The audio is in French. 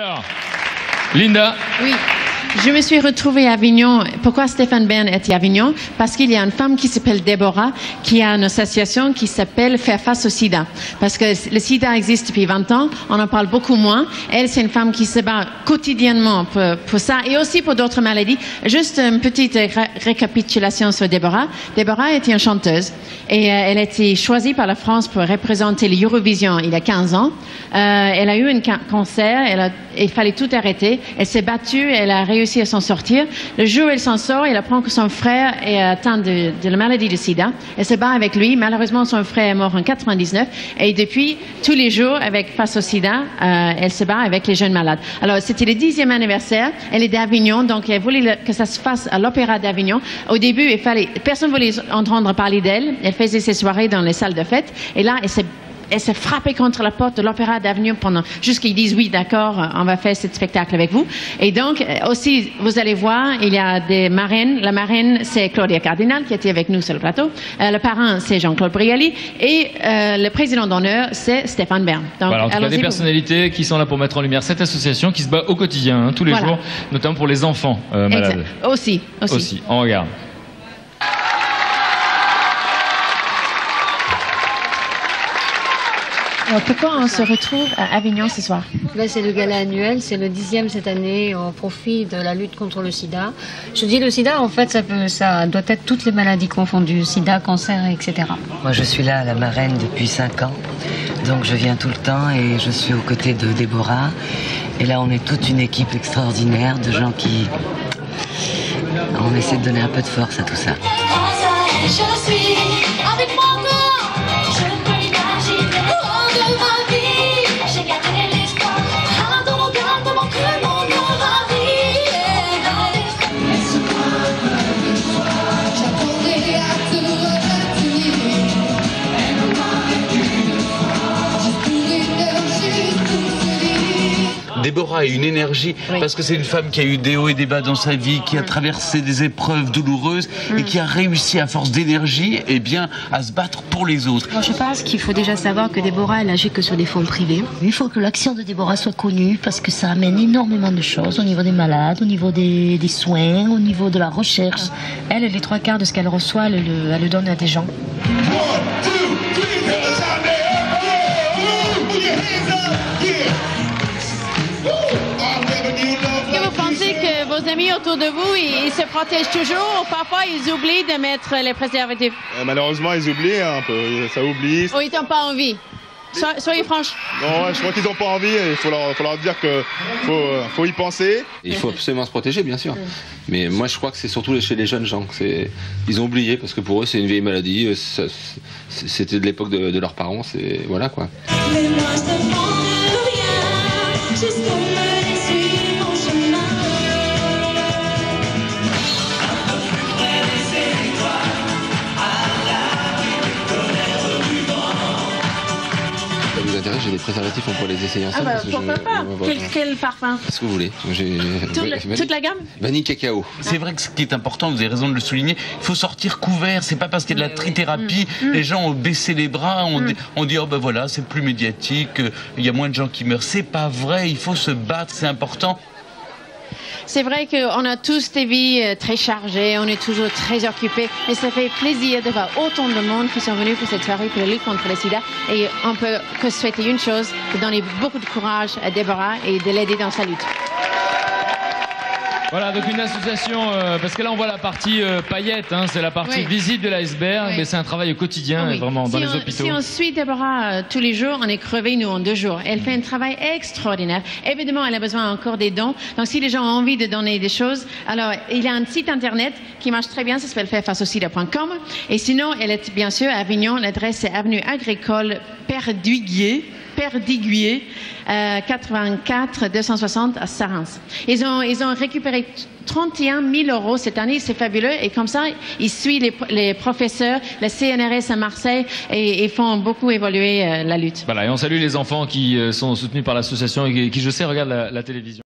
Alors, Linda. Oui, je me suis retrouvée à Avignon. Pourquoi Stéphane Bern était à Avignon? Parce qu'il y a une femme qui s'appelle Déborah, qui a une association qui s'appelle Faire face au sida. Parce que le sida existe depuis 20 ans, on en parle beaucoup moins. Elle, c'est une femme qui se bat quotidiennement pour ça et aussi pour d'autres maladies. Juste une petite récapitulation sur Déborah. Déborah était une chanteuse et elle a été choisie par la France pour représenter l'Eurovision il y a 15 ans. Elle a eu un cancer, il fallait tout arrêter. Elle s'est battue, elle a réussi à s'en sortir. Le jour où elle s'en sort, elle apprend que son frère est atteint de la maladie de sida. Elle se bat avec lui. Malheureusement, son frère est mort en 99. Et depuis, tous les jours, avec Face au sida, elle se bat avec les jeunes malades. Alors, c'était le 10e anniversaire. Elle est d'Avignon, donc elle voulait que ça se fasse à l'Opéra d'Avignon. Au début, personne ne voulait entendre parler d'elle. Elle faisait ses soirées dans les salles de fête. Et là, elle s'est frappée contre la porte de l'Opéra d'Avignon jusqu'à qu'ils disent oui, d'accord, on va faire ce spectacle avec vous. Et donc, aussi, vous allez voir, il y a des marraines. La marraine, c'est Claudia Cardinal, qui était avec nous sur le plateau. Le parrain, c'est Jean-Claude Brialy. Et le président d'honneur, c'est Stéphane Bern. Donc, voilà, en tout cas, des personnalités qui sont là pour mettre en lumière cette association qui se bat au quotidien, tous les jours, notamment pour les enfants malades. Aussi. On regarde. Alors, pourquoi on se retrouve à Avignon ce soir? C'est le gala annuel, c'est le 10e cette année au profit de la lutte contre le sida. Je dis le sida, en fait, ça doit être toutes les maladies confondues, sida, cancer, etc. Moi, je suis là, la marraine, depuis 5 ans. Donc, je viens tout le temps et je suis aux côtés de Déborah. Et là, on est toute une équipe extraordinaire de gens qui... On essaie de donner un peu de force à tout ça. Je suis avec mon corps, je peux imaginer de ma vie. J'ai gardé l'espoir, dans mon cœur, dans mon cœur, mon envie. J'attendrai à te rebâtir. Déborah a une énergie parce que c'est une femme qui a eu des hauts et des bas dans sa vie, qui a traversé des épreuves douloureuses et qui a réussi à force d'énergie à se battre pour les autres. Je pense qu'il faut déjà savoir que Déborah, elle agit que sur des fonds privés. Il faut que l'action de Déborah soit connue parce que ça amène énormément de choses au niveau des malades, au niveau des soins, au niveau de la recherche. Elle, les 3/4 de ce qu'elle reçoit, elle le donne à des gens. Vos amis autour de vous, ils se protègent toujours ou parfois ils oublient de mettre les préservatifs? Malheureusement, ils oublient un peu, ça oublie. Ou ils n'ont pas envie? Soyez franches. Non, je crois qu'ils n'ont pas envie, il faut leur dire qu'il faut y penser. Il faut absolument se protéger, bien sûr. Mais moi, je crois que c'est surtout chez les jeunes gens. Ils ont oublié, parce que pour eux, c'est une vieille maladie. C'était de l'époque de leurs parents, voilà quoi. Mais moi, je ne demande rien, juste pour me laisser suivre mon chemin. J'ai des préservatifs, on pourrait les essayer ensemble. Pourquoi pas? Quel parfum? Ce que vous voulez. Toute la gamme? Vanille cacao. C'est vrai que ce qui est important, vous avez raison de le souligner, il faut sortir couvert. C'est pas parce qu'il y a de la trithérapie, les gens ont baissé les bras, on dit oh ben voilà, c'est plus médiatique, il y a moins de gens qui meurent. C'est pas vrai, il faut se battre, c'est important. C'est vrai qu'on a tous des vies très chargées, on est toujours très occupés, mais ça fait plaisir de voir autant de monde qui sont venus pour cette soirée pour la lutte contre le sida. Et on peut que souhaiter une chose, de donner beaucoup de courage à Déborah et de l'aider dans sa lutte. Voilà, donc une association, parce que là on voit la partie paillette, c'est la partie visible de l'iceberg, mais c'est un travail au quotidien, vraiment, dans les hôpitaux. Si on suit Déborah tous les jours, on est crevé, nous, en 2 jours. Elle fait un travail extraordinaire. Évidemment, elle a besoin encore des dons. Donc, si les gens ont envie de donner des choses, alors, il y a un site internet qui marche très bien, ça s'appelle fairfaceausida.com. Et sinon, elle est bien sûr à Avignon, l'adresse est avenue Agricole Perdiguier, 84 260 à Sarens. Ils ont récupéré 31 000 € cette année, c'est fabuleux. Et comme ça, ils suivent les professeurs, la CNRS à Marseille et font beaucoup évoluer la lutte. Voilà, et on salue les enfants qui sont soutenus par l'association et qui, je sais, regardent la télévision.